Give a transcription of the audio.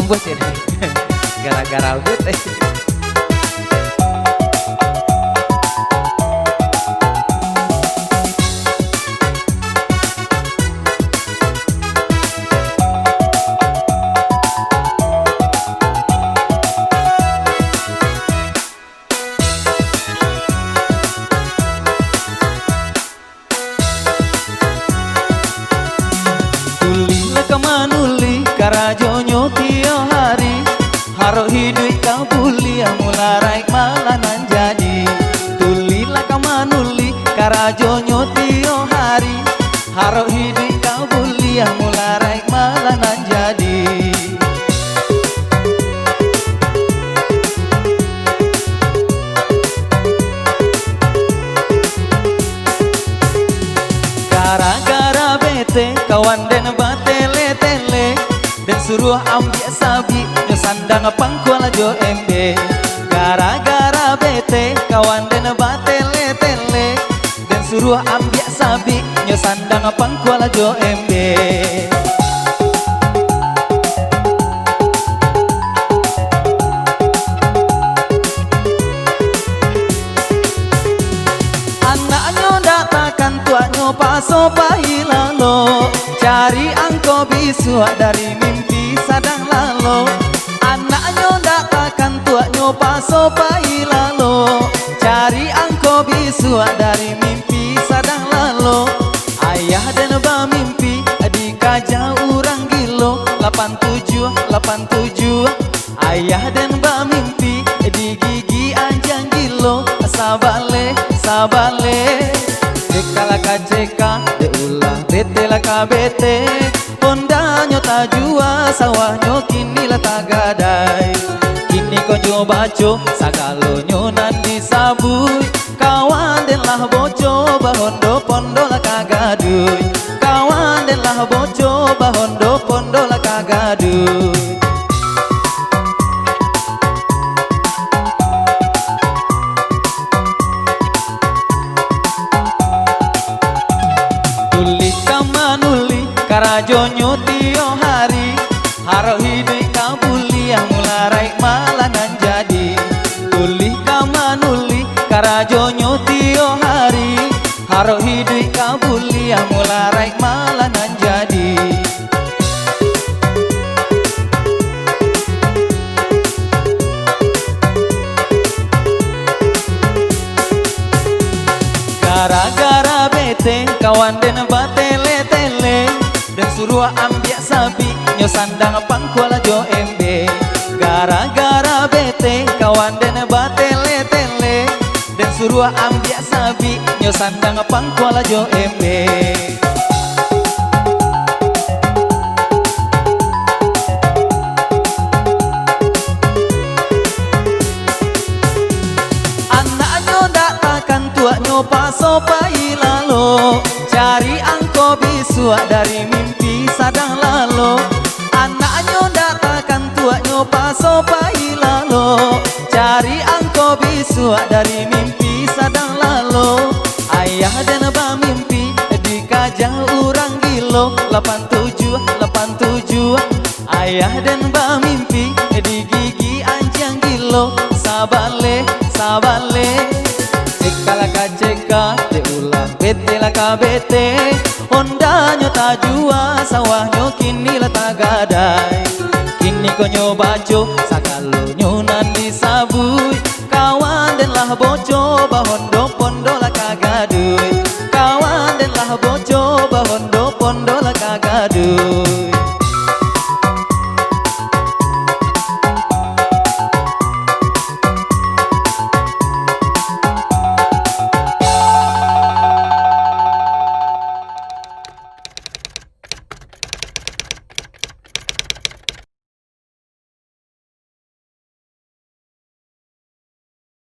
ambus ini gara-gara but Kemanuli karajonyo tio hari haro hidup kau bulia mularai malanan jadi tulilah kemanuli karajonyo tio hari haro hidup kau bulia mularai malanan jadi gara-gara bete kawan den batele tele dan suruh ambil sabi nyo sandang pangkuala jo embe gara-gara bete kawan den batele tele dan suruh ambil sabi nyo sandang pangkuala jo embe anaknya datakan tuanyo paso pahilalo cari angko bisu dari mimpi sadang lalo anaknya datakan tuanyo paso pahilalo cari angko bisu dari mimpi sadang lalo ayah dan ba mimpi dikaja urang gilo 87 ayah dan ba mimpi di gigi anjang gilo sabale dekala kaceka deulah bete la kabete ondanya tajua sawahnya kini la tagadai kini konjo baco sagalonyo nan disabui kawan den lah boco bahondo pondo la kagaduy kawan den lah boco bahondo pondo la kagaduy karajonyo tio hari haro hidup kau bulia mularai malanan jadi tulih kamanuli karajonyo tio hari haro hidup kau bulia mularai malanan jadi gara-gara bete kawan den batele tele dan suruh ambil sabi nyo sandang pangkuala jo embe gara-gara bete kawan den batele tele dan suruh ambil sabi nyo sandang pangkuala jo embe anaknya datakan tuanyo paso pahilalo cari angko bisu dari mimpi sadang lalo anaknya datakan tuanyo paso pahilalo cari angko bisu dari mimpi sadang lalo ayah dan ba mimpi dikaja urang gilo 87 ayah dan ba mimpi di gigi anjang gilo sabale dekala kaceka deulah bete la kabete ondanya tajua sawahnya kini la tagadai kini konyo baco sakalonyo nan disabui kawan den lah boco bahondo pondo la kagaduy kawan den lah boco bahondo pondo la kagaduy